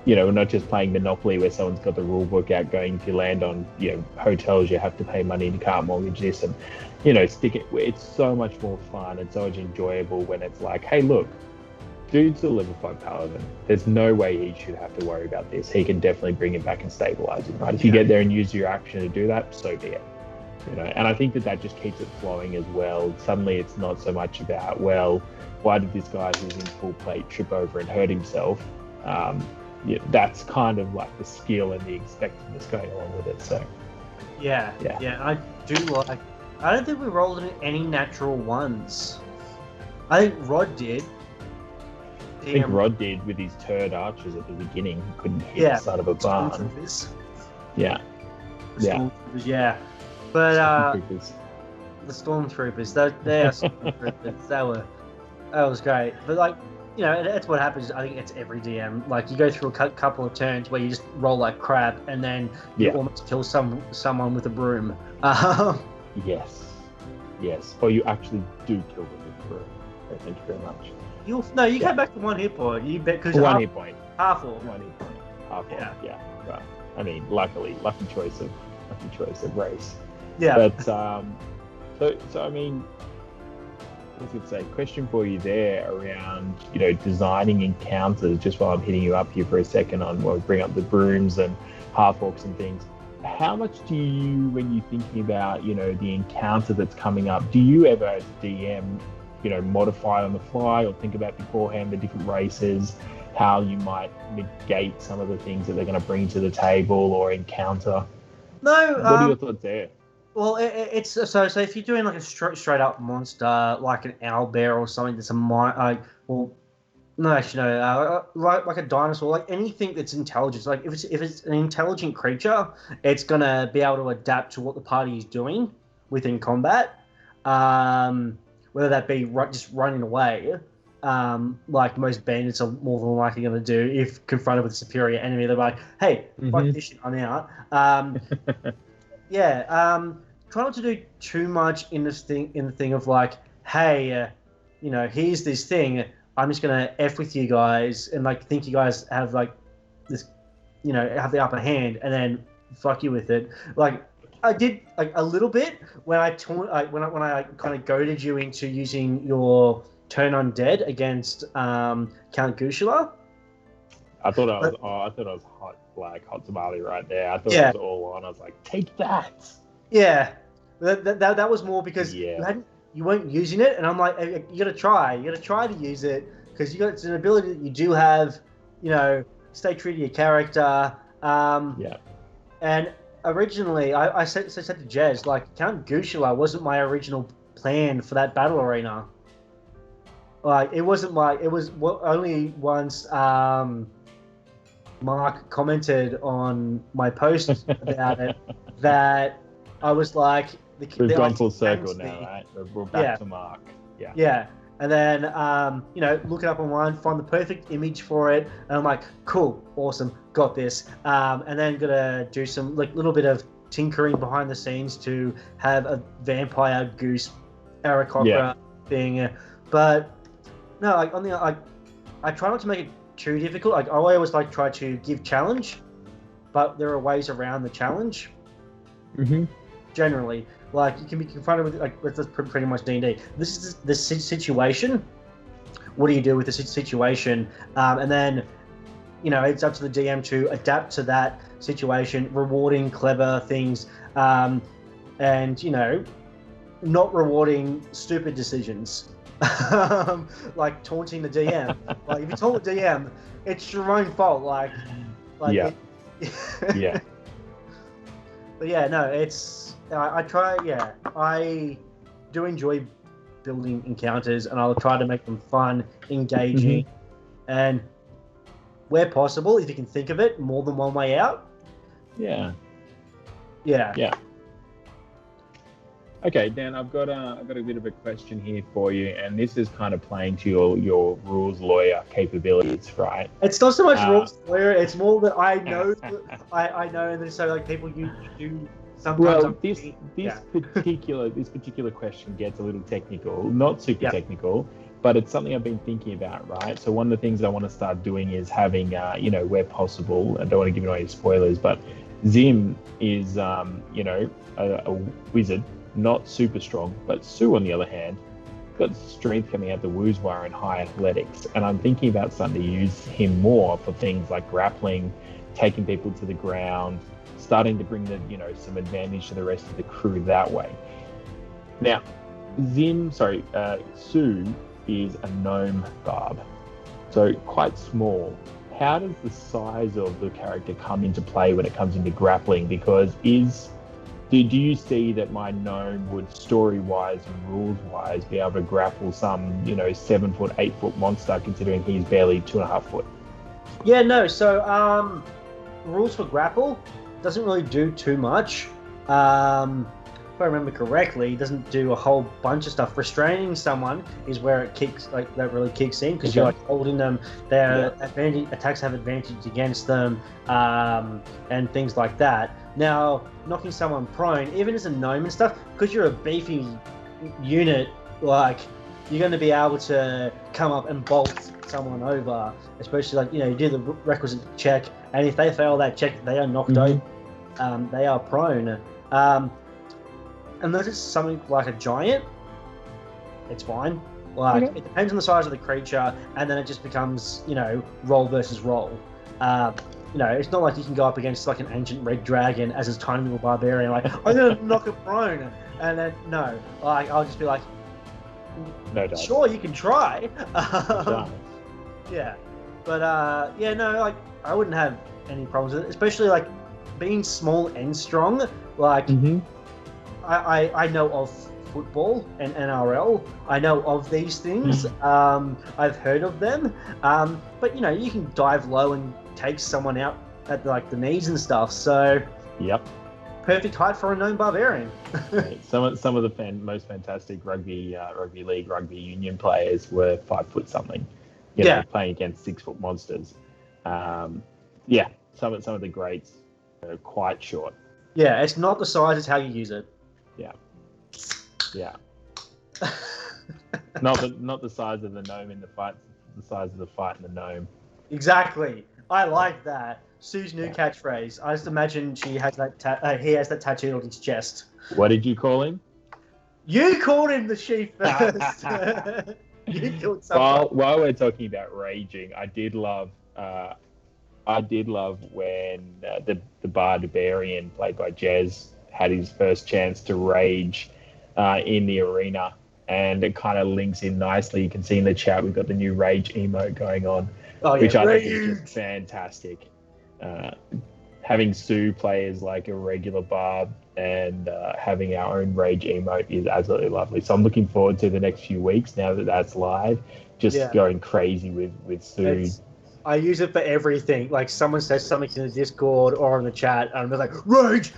we're not just playing Monopoly where someone's got the rule book out going, if you land on, hotels, you have to pay money and you can't mortgage this. And, it's so much more fun and so much enjoyable when it's like, hey, look, dude's a level 5 paladin. There's no way he should have to worry about this. He can definitely bring it back and stabilize it, right? If you get there and use your action to do that, so be it. And I think that just keeps it flowing as well. Suddenly it's not so much about, well, why did this guy who's in full plate trip over and hurt himself? That's kind of like the skill and the expectedness going along with it. So yeah, I do like. I don't think we rolled any natural ones. I think Rod did. I think Rod did with his turd archers at the beginning. He couldn't hit the side of a barn. Yeah. But the stormtroopers, they are stormtroopers. That was great. But like, that's what happens. I think it's every DM. Like, you go through a couple of turns where you just roll like crap, and then you almost kill someone with a broom. Yes. Or you actually do kill them with a broom. Thank you very much. You go back to 1 hit point. You bet because one hit point. Half or 1 hit point. Half or right. I mean, lucky choice of race. Yeah. But so I mean, I was going to say, question for you there around, designing encounters, just while I'm hitting you up here for a second on, well, bring up the brooms and half-orcs and things. How much do you, when you're thinking about, the encounter that's coming up, do you ever, as DM, modify on the fly or think about beforehand the different races, how you might negate some of the things that they're going to bring to the table or encounter? No. What are your thoughts there? Well, it's so if you're doing like a straight up monster, like an owlbear or something that's like a dinosaur, like anything that's intelligent. Like if it's an intelligent creature, it's gonna be able to adapt to what the party is doing within combat. Whether that be just running away, like most bandits are more than likely going to do if confronted with a superior enemy. They're like, "Hey, fuck this shit, I'm out." Try not to do too much in the thing of like, hey, here's this thing. I'm just gonna f with you guys and like think you guys have like this, have the upper hand, and then fuck you with it. Like I did like a little bit when I when I kind of goaded you into using your turn undead against Count Gusula. I thought I was hot tamale right there. I thought it was all on. I was like, take that. Yeah, that was more because you weren't using it, and I'm like, hey, you gotta try to use it because it's an ability that you do have. Stay true to your character. And originally, I said to Jez, like, Count Gusula wasn't my original plan for that battle arena. Like, it wasn't like, it was only once Mark commented on my post about it that I was like, We've the gone idea full came circle to now, me. right? We're back Yeah. to Mark. Yeah. Yeah. And then, look it up online, find the perfect image for it. And I'm like, cool, awesome, got this. And then gonna do some little bit of tinkering behind the scenes to have a vampire goose Aarakocra thing. But no, I try not to make it too difficult. Like I always try to give challenge, but there are ways around the challenge. Mm-hmm. Generally, like you can be confronted with that's pretty much D&D. This is the situation. What do you do with the situation? And then, it's up to the DM to adapt to that situation, rewarding clever things, and not rewarding stupid decisions. Like taunting the DM. Like if you taunt the DM, it's your own fault. Yeah. Yeah. But yeah, no, it's I try. Yeah, I do enjoy building encounters, and I'll try to make them fun, engaging, and where possible, if you can think of it, more than one way out. Yeah. Yeah. Okay, Dan, I've got a bit of a question here for you, and this is kind of playing to your rules lawyer capabilities, right? It's not so much rules lawyer; it's more that I know. I know, and then so people you do sometimes. Well, this particular question gets a little technical, not super technical, but it's something I've been tithinking about, right? So one of the things I want to start doing is having, where possible. I don't want to give away any spoilers, but Zim is, a wizard. Not super strong, but Sue, on the other hand, got strength coming out the Woozwire and high athletics. And I'm thinking about starting to use him more for things like grappling, taking people to the ground, starting to bring some advantage to the rest of the crew that way. Now, Sue is a gnome barb, so quite small. How does the size of the character come into play when it comes into grappling? Because do you see that my gnome would, story-wise and rules-wise, be able to grapple some, 7 foot, 8 foot monster, considering he's barely 2.5 foot? Yeah, no. So, rules for grapple doesn't really do too much. If I remember correctly, it doesn't do a whole bunch of stuff. Restraining someone is where it kicks, that really kicks in, because you're holding them. Their attacks have advantage against them, and things like that. Now, knocking someone prone, even as a gnome and stuff, because you're a beefy unit, you're going to be able to come up and bolt someone over, especially you do the requisite check, and if they fail that check, they are knocked over. They are prone. Unless it's something like a giant, it's fine. It depends on the size of the creature, and then it just becomes, roll versus roll. It's not like you can go up against an ancient red dragon as a tiny little barbarian, I'm gonna knock it prone, and then no, I'll just be like, no dice. Sure, you can try. Yeah, but no, I wouldn't have any problems with it, especially being small and strong. I know of football and NRL. I know of these things. I've heard of them. But you can dive low and take someone out at the knees and stuff. So perfect height for a gnome barbarian. Some of the most fantastic rugby league, rugby union players were 5 foot something. Playing against 6 foot monsters. Some of the greats are quite short. Yeah, it's not the size; it's how you use it. Yeah. Not the size of the gnome in the fight, the size of the fight in the gnome. Exactly. I like that. Sue's new catchphrase. I just imagine she has that. He has that tattooed on his chest. What did you call him? You called him the sheep first. You killed someone. While we're talking about raging, I did love when the barbarian played by Jez had his first chance to rage in the arena, and it kind of links in nicely. You can see in the chat we've got the new rage emote going on, which I think is just fantastic. Having Sue play as a regular barb and having our own rage emote is absolutely lovely. So I'm looking forward to the next few weeks now that that's live, just going crazy with Sue. I use it for everything. Like someone says something in the Discord or in the chat, and I'm like, rage.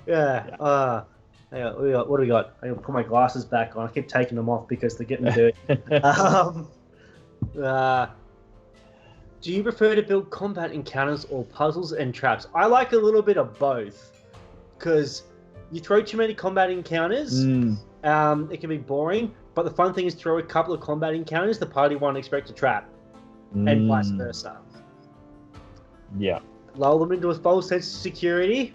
Yeah. Hang on, what do we got? I'm gonna put my glasses back on. I keep taking them off because they're getting dirty. Do you prefer to build combat encounters or puzzles and traps? I like a little bit of both, because you throw too many combat encounters, it can be boring. But the fun thing is throw a couple of combat encounters, the party won't expect a trap, and vice versa. Yeah. Lull them into a false sense of security.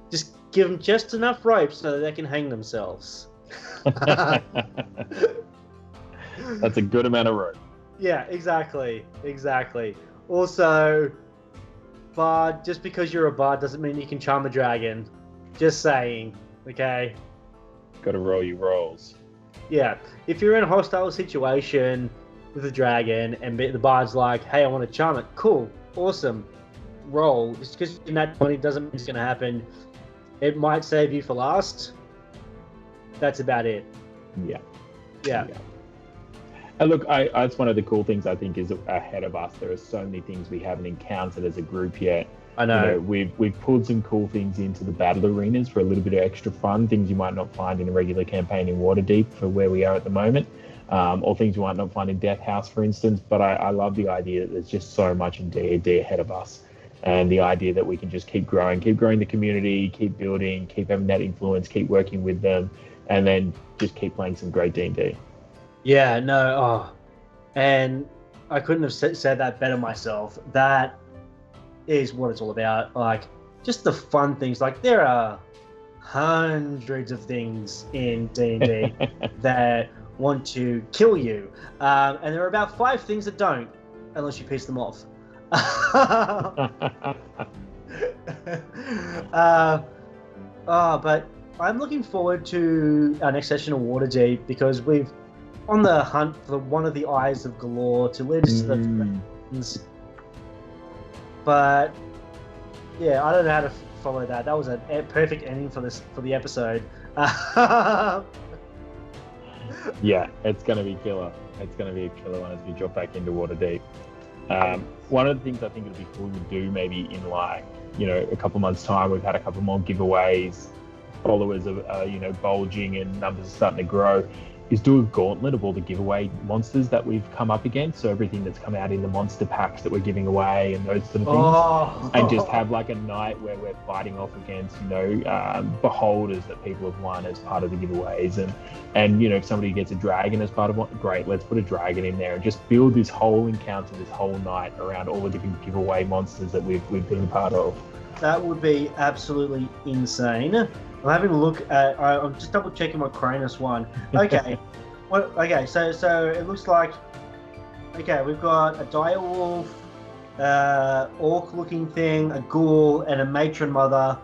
Just give them just enough rope so that they can hang themselves. That's a good amount of rope. Yeah, exactly. Also, bard, just because you're a bard doesn't mean you can charm a dragon. Just saying, okay? Gotta roll your rolls. Yeah, if you're in a hostile situation with a dragon and the bard's like, hey, I want to charm it, cool, awesome, roll. Just because in that 20 doesn't mean it's going to happen. It might save you for last. That's about it. Yeah. And look, that's one of the cool things I think is ahead of us. There are so many things we haven't encountered as a group yet. I know. We've pulled some cool things into the battle arenas for a little bit of extra fun, things you might not find in a regular campaign in Waterdeep for where we are at the moment, or things you might not find in Death House, for instance. But I love the idea that there's just so much in D&D ahead of us, and the idea that we can just keep growing the community, keep building, keep having that influence, keep working with them, and then just keep playing some great D&D. Yeah, no, and I couldn't have said that better myself. That is what it's all about. Like, just the fun things. Like, there are hundreds of things in D&D that want to kill you, and there are about 5 things that don't, unless you piss them off. But I'm looking forward to our next session of Waterdeep, because we've on the hunt for one of the Eyes of Galore to lead us to the friends. But yeah, I don't know how to follow that. That was a perfect ending for the episode. Yeah, it's going to be killer. It's going to be a killer one as we drop back into Waterdeep. One of the things I think it'd be cool to do maybe in a couple months time, we've had a couple more giveaways, followers are bulging and numbers are starting to grow, is do a gauntlet of all the giveaway monsters that we've come up against. So everything that's come out in the monster packs that we're giving away and those sort of things. And just have like a night where we're fighting off against, beholders that people have won as part of the giveaways. And if somebody gets a dragon as part of one, great, let's put a dragon in there and just build this whole encounter, this whole night around all the different giveaway monsters that we've been a part of. That would be absolutely insane. I'm having a look at. I'm just double checking my Cronus one. Okay, so it looks like. Okay, we've got a direwolf, orc-looking thing, a ghoul, and a matron mother.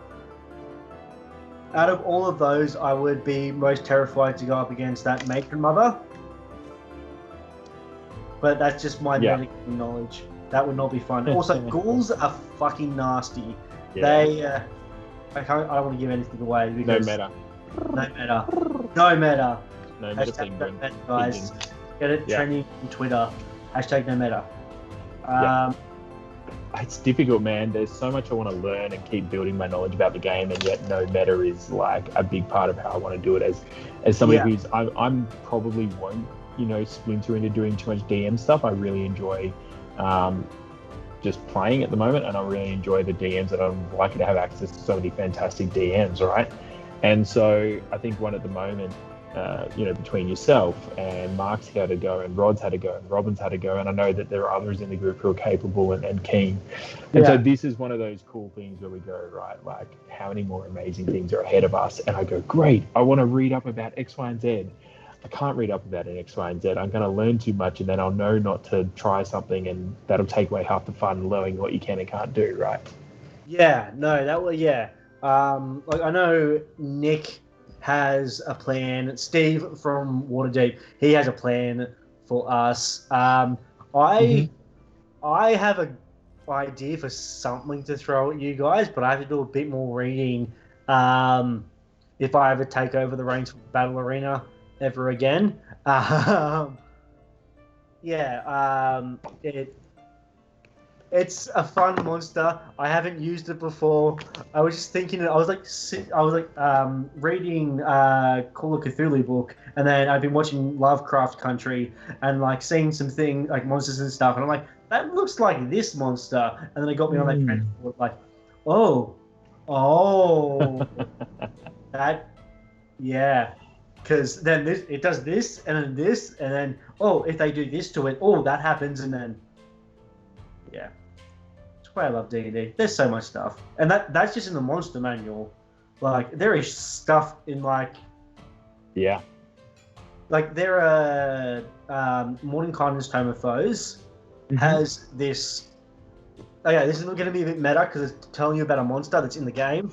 Out of all of those, I would be most terrified to go up against that matron mother. But that's just my medical knowledge. That would not be fun. Also, ghouls are fucking nasty. Yeah. They. I don't want to give anything away because No meta. No meta, thing, no meta, guys. Get it trending on Twitter. # no meta. It's difficult, man. There's so much I want to learn and keep building my knowledge about the game, and yet no meta is like a big part of how I want to do it. As somebody who's I'm probably won't splinter into doing too much DM stuff. I really enjoy just playing at the moment, and I really enjoy the DMs, that I'm lucky to have access to so many fantastic DMs, right? And so I think one at the moment, between yourself and Mark's had to go, and Rod's had to go, and Robin's had to go, and I know that there are others in the group who are capable and keen. And so this is one of those cool things where we go, right, like how many more amazing things are ahead of us? And I go, great, I want to read up about X, Y, and Z. I can't read up about an X, Y, and Z. I'm going to learn too much, and then I'll know not to try something, and that'll take away half the fun, learning what you can and can't do, right? Yeah, no, that was, I know Nick has a plan. Steve from Waterdeep, he has a plan for us. I have an idea for something to throw at you guys, but I have to do a bit more reading if I ever take over the reins of Battle Arena ever again. It's a fun monster. I haven't used it before. I was just thinking. I was like, reading Call of Cthulhu book, and then I've been watching Lovecraft Country, and like seeing some thing like monsters and stuff, and I'm like, that looks like this monster, and then it got me on that train of thought, like, oh, that, yeah. Because then it does this, and then this, and then, if they do this to it, that happens, and then, yeah. That's why I love D&D. There's so much stuff. And that's just in the monster manual. Like, there is stuff in, like... Yeah. Like, there are... Mordenkainen's Tome of Foes has this... Okay, this is going to be a bit meta, because it's telling you about a monster that's in the game.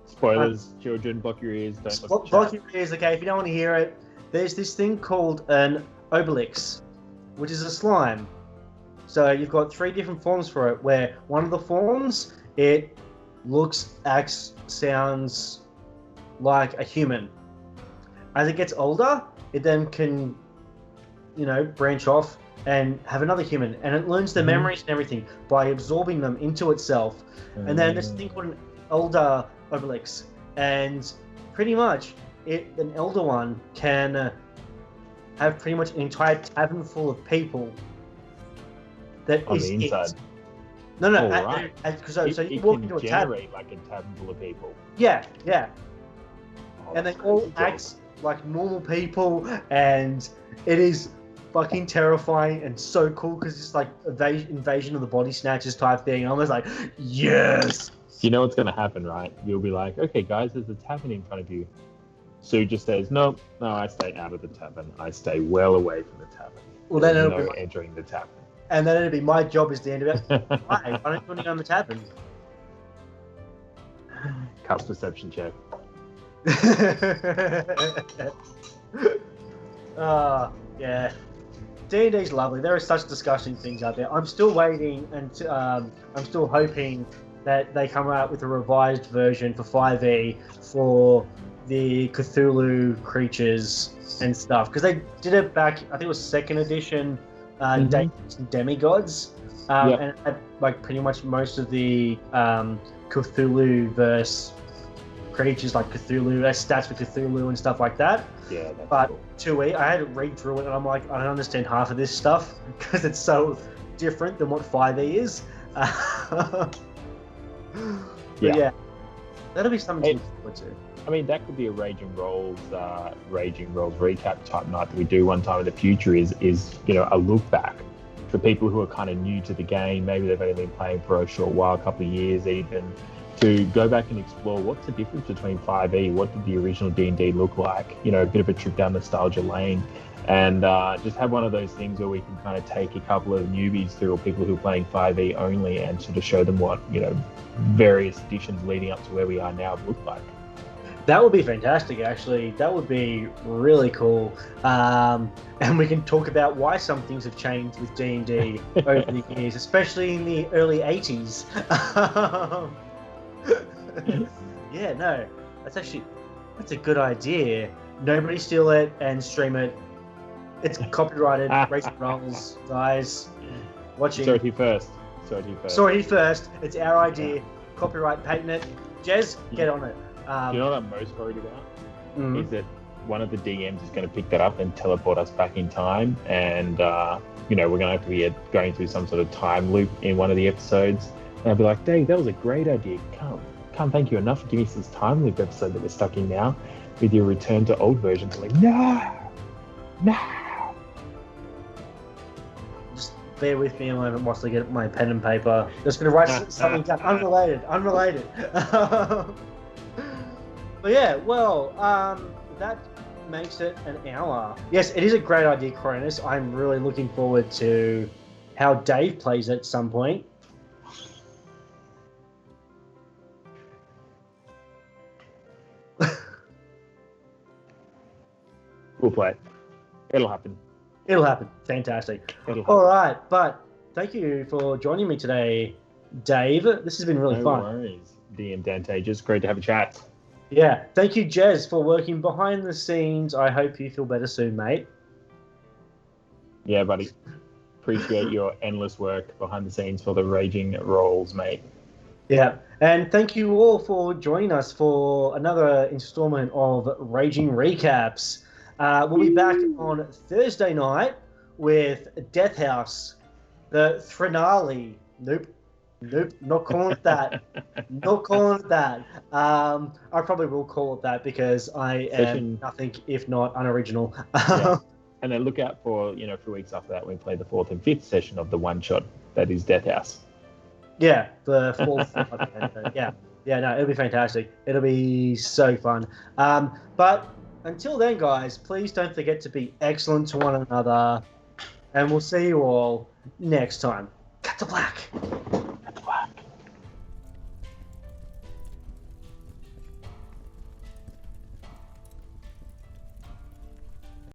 Spoilers, children, block your ears, don't look at Block your ears, okay, if you don't want to hear it. There's this thing called an Obelix, which is a slime. So you've got 3 different forms for it, where one of the forms, it looks, acts, sounds like a human. As it gets older, it then can, branch off and have another human. And it learns the memories and everything by absorbing them into itself. And then there's a thing called an elder Obelix. And pretty much, an elder one can have pretty much an entire tavern full of people. That on is the inside. it. No. Right. So you it walk can into a generate tavern. like a tavern full of people. Yeah. Oh, And they that's all crazy. act like normal people, and it is fucking terrifying and so cool because it's like invasion of the body snatchers type thing. I'm almost like, yes. You know what's going to happen, right? You'll be like, okay, guys, there's a tavern in front of you. Sue just says, no, I stay out of the tavern. I stay well away from the tavern. Well, then There's it'll no be, entering the tavern. and then it'll be my job is the end of it. Why don't you want to go on the tavern? Cast perception check. Yeah. D&D's lovely. There are such disgusting things out there. I'm still waiting, and I'm still hoping that they come out with a revised version for 5e for the Cthulhu creatures and stuff. Because they did it back, I think it was 2nd edition, Deities and Demigods. Yep. And it had like pretty much most of the Cthulhu-verse creatures, like Cthulhu, stats for Cthulhu and stuff like that. Yeah, that's But cool. 2e, I had to read through it, and I'm like, I don't understand half of this stuff because it's so different than what 5e is. But yeah, that'll be something to look forward to. I mean, that could be a Raging Rolls recap type night that we do one time in the future. Is a look back for people who are kind of new to the game. Maybe they've only been playing for a short while, a couple of years even, to go back and explore what's the difference between 5e, what did the original D&D look like, a bit of a trip down nostalgia lane, and just have one of those things where we can kind of take a couple of newbies through, or people who are playing 5e only, and sort of show them what, various editions leading up to where we are now look like. That would be fantastic, actually. That would be really cool. And we can talk about why some things have changed with D&D over the years, especially in the early 80s. Yeah, no, that's a good idea. Nobody steal it and stream it. It's copyrighted. Racing Rolls, guys. Watching. Sorry first. Sorry first. It's our idea. Copyright, patent it. Jez, get on it. You know what I'm most worried about? Is that one of the DMs is going to pick that up and teleport us back in time, and we're going to have to be going through some sort of time loop in one of the episodes. And I'll be like, Dave, that was a great idea. Can't thank you enough for giving us this time loop episode that we're stuck in now with your return to old versions. I'm like, no. Just bear with me a moment whilst I get my pen and paper. Just going to write something down. Unrelated. But yeah, well, that makes it an hour. Yes, it is a great idea, Cronus. I'm really looking forward to how Dave plays it at some point. We'll play. It'll happen. It'll happen. Fantastic. It'll happen. All right, but thank you for joining me today, Dave. This has been really No fun. worries. DM Dante, just great to have a chat. Yeah, thank you, Jez, for working behind the scenes. I hope you feel better soon, mate. Yeah, buddy. Appreciate your endless work behind the scenes for the Raging Rolls, mate. Yeah, and thank you all for joining us for another installment of Raging Recaps. We'll be back on Thursday night with Death House, the finale. Nope, not calling it that. Not calling it that. I probably will call it that because I am nothing if not unoriginal. Yeah. And then look out for, a few weeks after that, we play the 4th and 5th session of the one-shot that is Death House. Yeah, the 4th. Yeah, no, it'll be fantastic. It'll be so fun. But until then, guys, please don't forget to be excellent to one another. And we'll see you all next time. Cut to black.